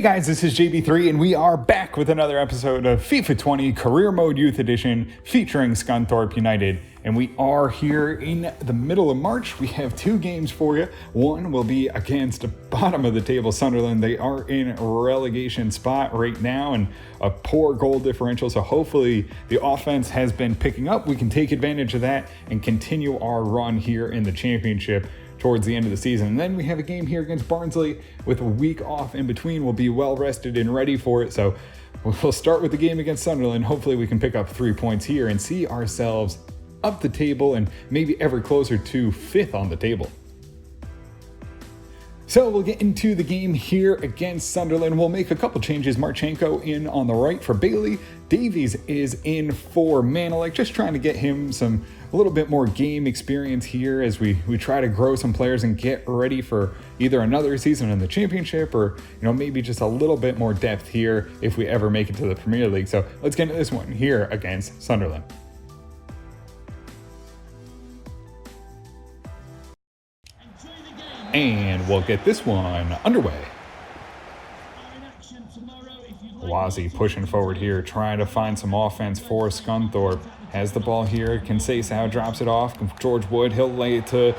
guys, this is JB3 and we are back with another episode of FIFA 20 Career Mode Youth Edition featuring Scunthorpe United. And we are here in the middle of March. We have two games for you. One will be against bottom of the table Sunderland. They are in a relegation spot right now and a poor goal differential. So hopefully the offense has been picking up. We can take advantage of that and continue our run here in the championship towards the end of the season. And then we have a game here against Barnsley with a week off in between. We'll be well rested and ready for it. So we'll start with the game against Sunderland. Hopefully we can pick up 3 points here and see ourselves up the table and maybe ever closer to 5th on the table. So we'll get into the game here against Sunderland. We'll make a couple changes. Marchenko in on the right for Bailey. Davies is in for Manilek, just trying to get him a little bit more game experience here as we try to grow some players and get ready for either another season in the championship or maybe just a little bit more depth here if we ever make it to the Premier League. So let's get into this one here against Sunderland. And we'll get this one underway. Wazi pushing forward here, trying to find some offense for Scunthorpe. Has the ball here, Conceição drops it off. George Wood, he'll lay it to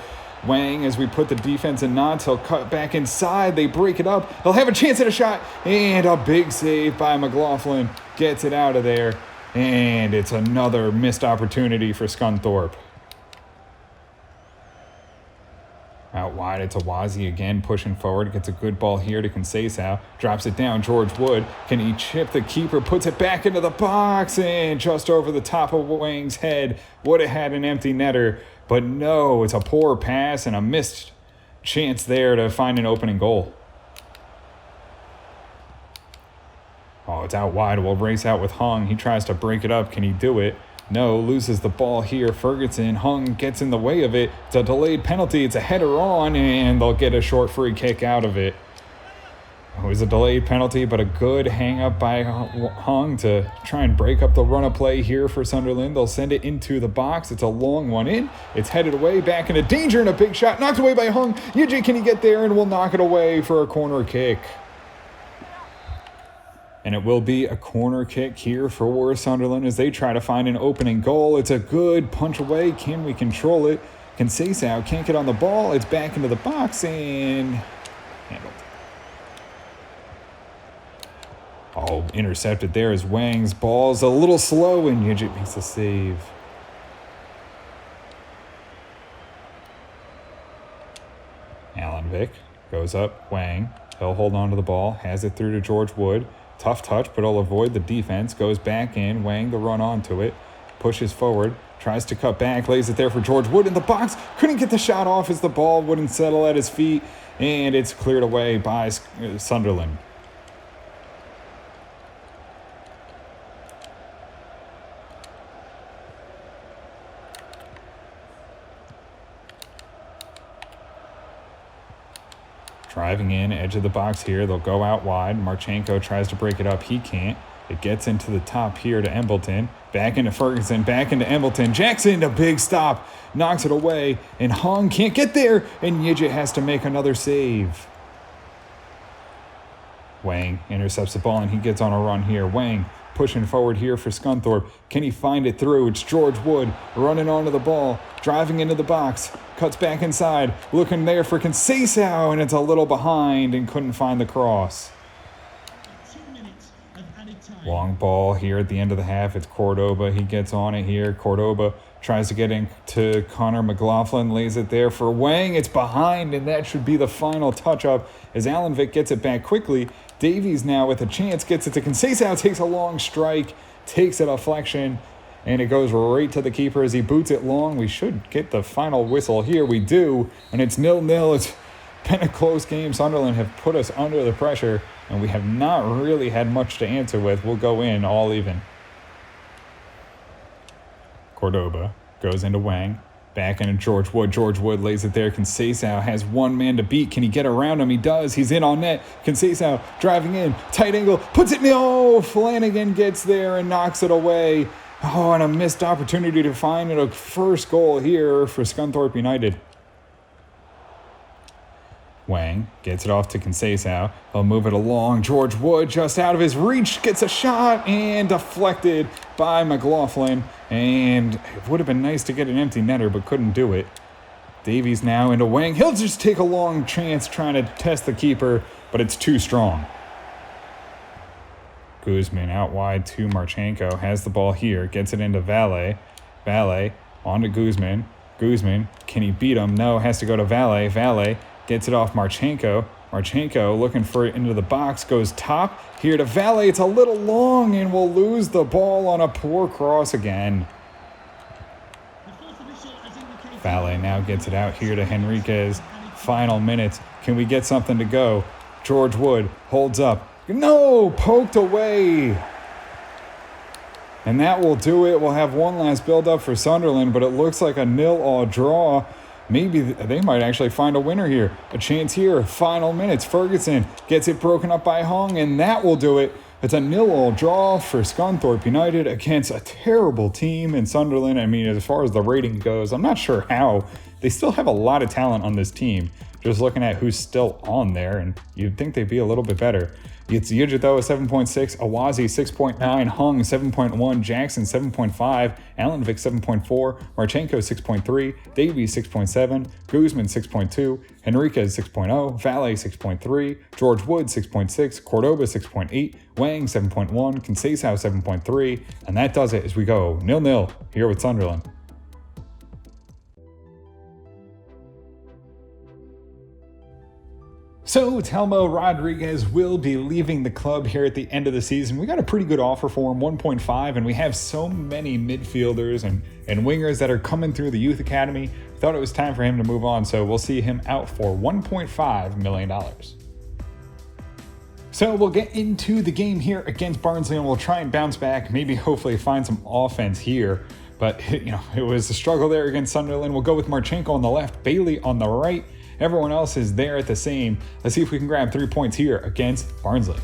Wang as we put the defense in knots. He'll cut back inside, they break it up. He'll have a chance at a shot, and a big save by McLaughlin. Gets it out of there, and it's another missed opportunity for Scunthorpe. Out wide, it's Awazi again, pushing forward. Gets a good ball here to Conceição. Drops it down, George Wood. Can he chip the keeper? Puts it back into the box, and just over the top of Wang's head. Would have had an empty netter, but no, it's a poor pass and a missed chance there to find an opening goal. Oh, it's out wide. We'll race out with Hung. He tries to break it up. Can he do it? No, loses the ball here. Ferguson, Hung gets in the way of it. It's a delayed penalty. It's a header on, and they'll get a short free kick out of it. It was a delayed penalty, but a good hang-up by Hung to try and break up the run of play here for Sunderland. They'll send it into the box. It's a long one in. It's headed away, back into danger, and a big shot. Knocked away by Hung. Yuji, can he get there? And we'll knock it away for a corner kick. And it will be a corner kick here for Sunderland as they try to find an opening goal. It's a good punch away. Can we control it? Conceição can't get on the ball. It's back into the box and handled. Oh, intercepted there as Wang's ball's a little slow and Yujit makes the save. Alan Vick goes up. Wang, he'll hold on to the ball. Has it through to George Wood. Tough touch, but he'll avoid the defense. Goes back in. Wang the run onto it. Pushes forward. Tries to cut back. Lays it there for George Wood in the box. Couldn't get the shot off as the ball wouldn't settle at his feet. And it's cleared away by Sunderland. Driving in, edge of the box here. They'll go out wide. Marchenko tries to break it up. He can't. It gets into the top here to Embleton. Back into Ferguson. Back into Embleton. Jackson, a big stop. Knocks it away. And Hung can't get there. And Yijit has to make another save. Wang intercepts the ball and he gets on a run here. Wang pushing forward here for Scunthorpe. Can he find it through? It's George Wood running onto the ball, driving into the box, cuts back inside, looking there for Conceição, and it's a little behind and couldn't find the cross. Long ball here at the end of the half. It's Cordoba. He gets on it here. Cordoba tries to get into Connor McLaughlin, lays it there for Wang. It's behind, and that should be the final touch-up as Alan Vick gets it back quickly. Davies now with a chance, gets it to Conceição, takes a long strike, takes a deflection, and it goes right to the keeper as he boots it long. We should get the final whistle here. We do, and it's 0-0. It's been a close game. Sunderland have put us under the pressure, and we have not really had much to answer with. We'll go in all even. Cordoba goes into Wang. Back into George Wood. George Wood lays it there. Conceição has one man to beat. Can he get around him? He does. He's in on net. Conceição driving in. Tight angle. Puts it in. Oh, Flanagan gets there and knocks it away. Oh, and a missed opportunity to find a first goal here for Scunthorpe United. Wang gets it off to Conceição. He'll move it along. George Wood just out of his reach gets a shot and deflected by McLaughlin. And it would have been nice to get an empty netter, but couldn't do it. Davies now into Wang. He'll just take a long chance trying to test the keeper, but it's too strong. Guzman out wide to Marchenko. Has the ball here. Gets it into Valle. Valle on to Guzman. Guzman, can he beat him? No, has to go to Valle. Valle gets it off Marchenko. Marchenko looking for it into the box. Goes top. Here to Valle. It's a little long and we'll lose the ball on a poor cross again. Valle now gets it out here to Henriquez. Final minutes. Can we get something to go? George Wood holds up. No! Poked away. And that will do it. We'll have one last build-up for Sunderland, but it looks like a 0-0 draw. Maybe they might actually find a winner here. A chance here. Final minutes. Ferguson gets it broken up by Hung, and that will do it. It's a 0-0 draw for Scunthorpe United against a terrible team in Sunderland. I mean, as far as the rating goes, I'm not sure how. They still have a lot of talent on this team. Just looking at who's still on there, and you'd think they'd be a little bit better. It's Yujit though, 7.6, Awazi 6.9, Hung 7.1, Jackson 7.5, Allenvik 7.4, Marchenko 6.3, Davies 6.7, Guzman 6.2, Henriquez 6.0, Valle 6.3, George Wood 6.6, Cordoba 6.8, Wang 7.1, Conceição 7.3, and that does it as we go 0-0 here with Sunderland. So Telmo Rodriguez will be leaving the club here at the end of the season. We got a pretty good offer for him, 1.5, and we have so many midfielders and wingers that are coming through the youth academy. We thought it was time for him to move on, so we'll see him out for $1.5 million. So we'll get into the game here against Barnsley, and we'll try and bounce back, maybe hopefully find some offense here. But, it was a struggle there against Sunderland. We'll go with Marchenko on the left, Bailey on the right. Everyone else is there at the same. Let's see if we can grab 3 points here against Barnsley.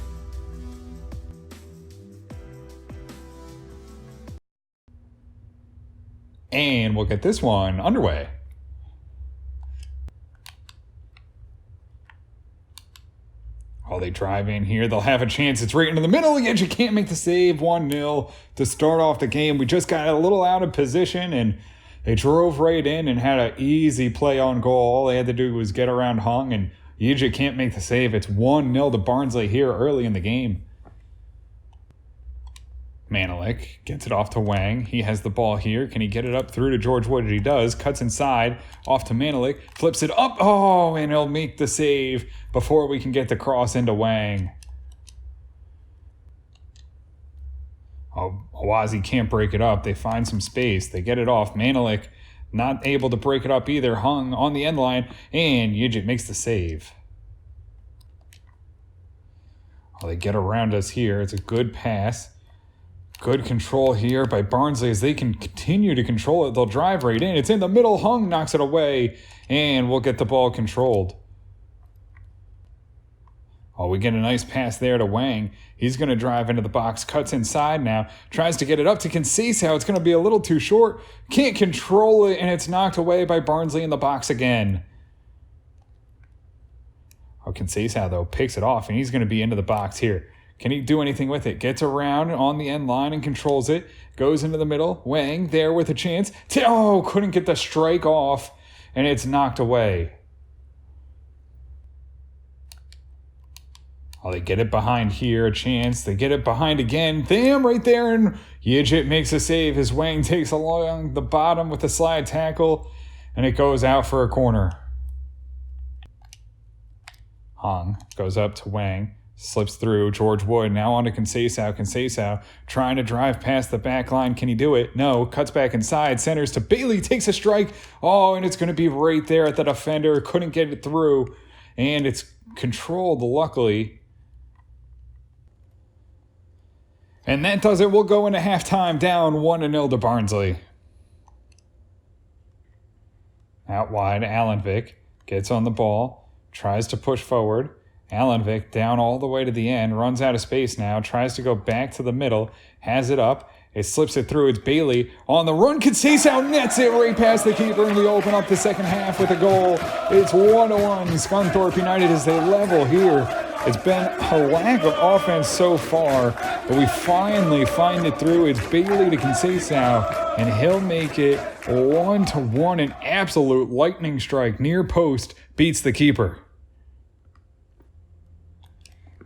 And we'll get this one underway. Oh, they drive in here. They'll have a chance. It's right into the middle. Yet you can't make the save. 1-0 to start off the game. We just got a little out of position and they drove right in and had an easy play on goal. All they had to do was get around Hung, and Yujit can't make the save. It's 1-0 to Barnsley here early in the game. Manelik gets it off to Wang. He has the ball here. Can he get it up through to George Wood? He does. Cuts inside. Off to Manelik. Flips it up. Oh, and he'll make the save before we can get the cross into Wang. Oh, Awazi can't break it up. They find some space. They get it off. Manelik not able to break it up either. Hung on the end line, and Yujit makes the save. Oh, they get around us here. It's a good pass. Good control here by Barnsley as they can continue to control it. They'll drive right in. It's in the middle. Hung knocks it away, and we'll get the ball controlled. Oh, we get a nice pass there to Wang. He's going to drive into the box, cuts inside now, tries to get it up to Conceição. It's going to be a little too short. Can't control it, and it's knocked away by Barnsley in the box again. Oh, Conceição, though, picks it off, and he's going to be into the box here. Can he do anything with it? Gets around on the end line and controls it. Goes into the middle. Wang there with a chance. Oh, couldn't get the strike off, and it's knocked away. Oh, they get it behind here, a chance. They get it behind again. Damn, right there, and Yujit makes a save as Wang takes along the bottom with a slide tackle, and it goes out for a corner. Hung goes up to Wang, slips through. George Wood now on to Conceição. Conceição trying to drive past the back line. Can he do it? No. Cuts back inside. Centers to Bailey. Takes a strike. Oh, and it's going to be right there at the defender. Couldn't get it through, and it's controlled, luckily. And that does it. We'll go into halftime down 1-0 to Barnsley. Out wide, Allenvik gets on the ball, tries to push forward. Allenvik down all the way to the end, runs out of space now, tries to go back to the middle, has it up, It slips it through. It's Bailey on the run. Conceição nets it right past the keeper, and we open up the second half with a goal. It's 1-1. Scunthorpe United as they level here. It's been a lack of offense so far, but we finally find it through. It's Bailey to Conceição, and he'll make it 1-1. An absolute lightning strike near post beats the keeper.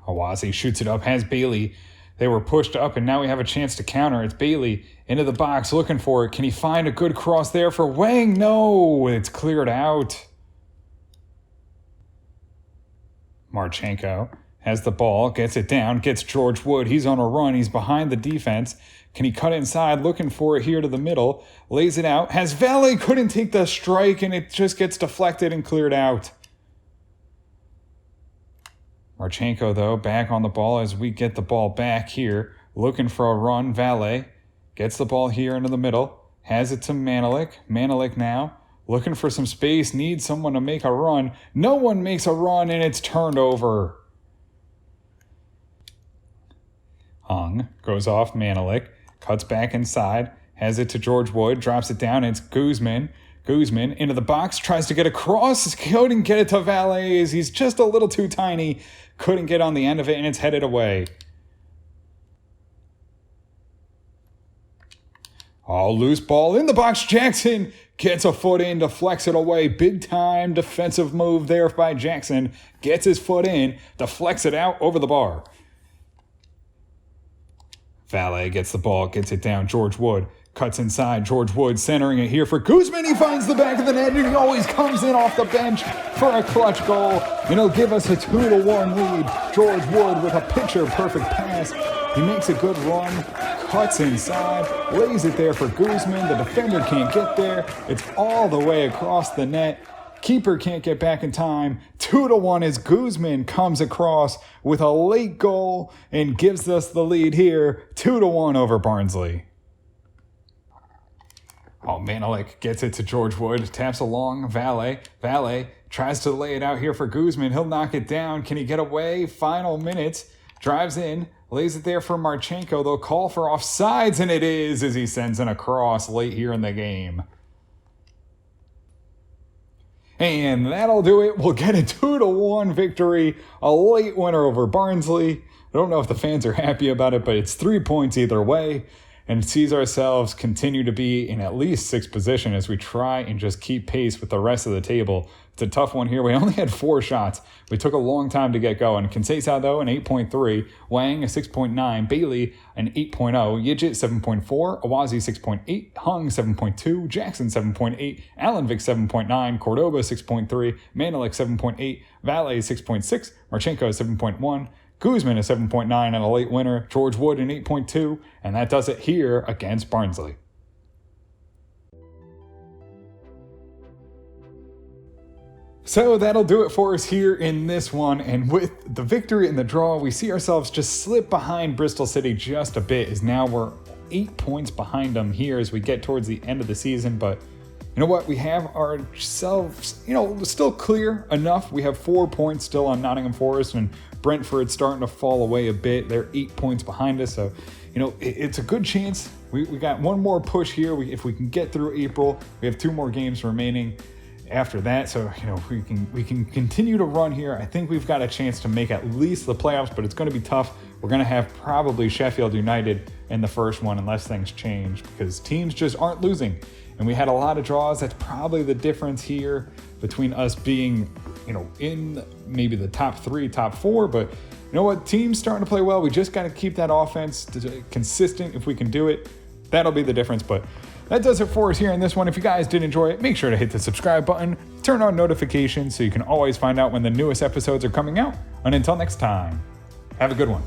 Awazi shoots it up, has Bailey. They were pushed up, and now we have a chance to counter. It's Bailey into the box looking for it. Can he find a good cross there for Wang? No, it's cleared out. Marchenko has the ball, gets it down, gets George Wood. He's on a run. He's behind the defense. Can he cut inside? Looking for it here to the middle. Lays it out. Has Valle, couldn't take the strike, and it just gets deflected and cleared out. Marchenko, though, back on the ball as we get the ball back here. Looking for a run. Valle gets the ball here into the middle. Has it to Manelik. Manelik now looking for some space. Needs someone to make a run. No one makes a run, and it's turned over. Hung goes off Manelik. Cuts back inside. Has it to George Wood. Drops it down. It's Guzman. Guzman into the box. Tries to get across. Couldn't get it to Valle. He's just a little too tiny. Couldn't get on the end of it, and it's headed away. Oh, loose ball in the box. Jackson gets a foot in, deflects it away. Big time defensive move there by Jackson. Gets his foot in, deflects it out over the bar. Valle gets the ball, gets it down. George Wood cuts inside. George Wood centering it here for Guzman. He finds the back of the net, and he always comes in off the bench for a clutch goal. And he'll give us a 2-1 lead. George Wood with a picture-perfect pass. He makes a good run, cuts inside, lays it there for Guzman. The defender can't get there. It's all the way across the net. Keeper can't get back in time. 2-1 as Guzman comes across with a late goal and gives us the lead here. 2-1 over Barnsley. Oh, Manelik gets it to George Wood. Taps along Valle. Valle tries to lay it out here for Guzman. He'll knock it down. Can he get away? Final minutes. Drives in. Lays it there for Marchenko. They'll call for offsides, and it is as he sends in a cross late here in the game. And that'll do it. We'll get a 2-1 victory. A late winner over Barnsley. I don't know if the fans are happy about it, but it's 3 points either way. And sees ourselves continue to be in at least 6th position as we try and just keep pace with the rest of the table. It's a tough one here. We only had 4 shots. We took a long time to get going. Conceição, though, an 8.3. Wang, a 6.9. Bailey, an 8.0. Yijit, 7.4. Awazi, 6.8. Hung, 7.2. Jackson, 7.8. Alanvik, 7.9. Cordoba, 6.3. Manelik, 7.8. Valle, 6.6. Marchenko, 7.1. Guzman, a 7.9 and a late winner. George Wood, an 8.2. And that does it here against Barnsley. So that'll do it for us here in this one. And with the victory and the draw, we see ourselves just slip behind Bristol City just a bit, as now we're 8 points behind them here as we get towards the end of the season. But you know what? We have ourselves, still clear enough. We have 4 points still on Nottingham Forest, and Brentford starting to fall away a bit. They're 8 points behind us. So, it's a good chance. We got one more push here. If we can get through April, we have 2 more games remaining after that. So, we can continue to run here. I think we've got a chance to make at least the playoffs, but it's going to be tough. We're going to have probably Sheffield United in the first one unless things change, because teams just aren't losing. And we had a lot of draws. That's probably the difference here between us being, in maybe the top 3, top 4. But you know what? Teams starting to play well. We just got to keep that offense consistent. If we can do it, that'll be the difference. But that does it for us here in this one. If you guys did enjoy it, make sure to hit the subscribe button, turn on notifications so you can always find out when the newest episodes are coming out. And until next time, have a good one.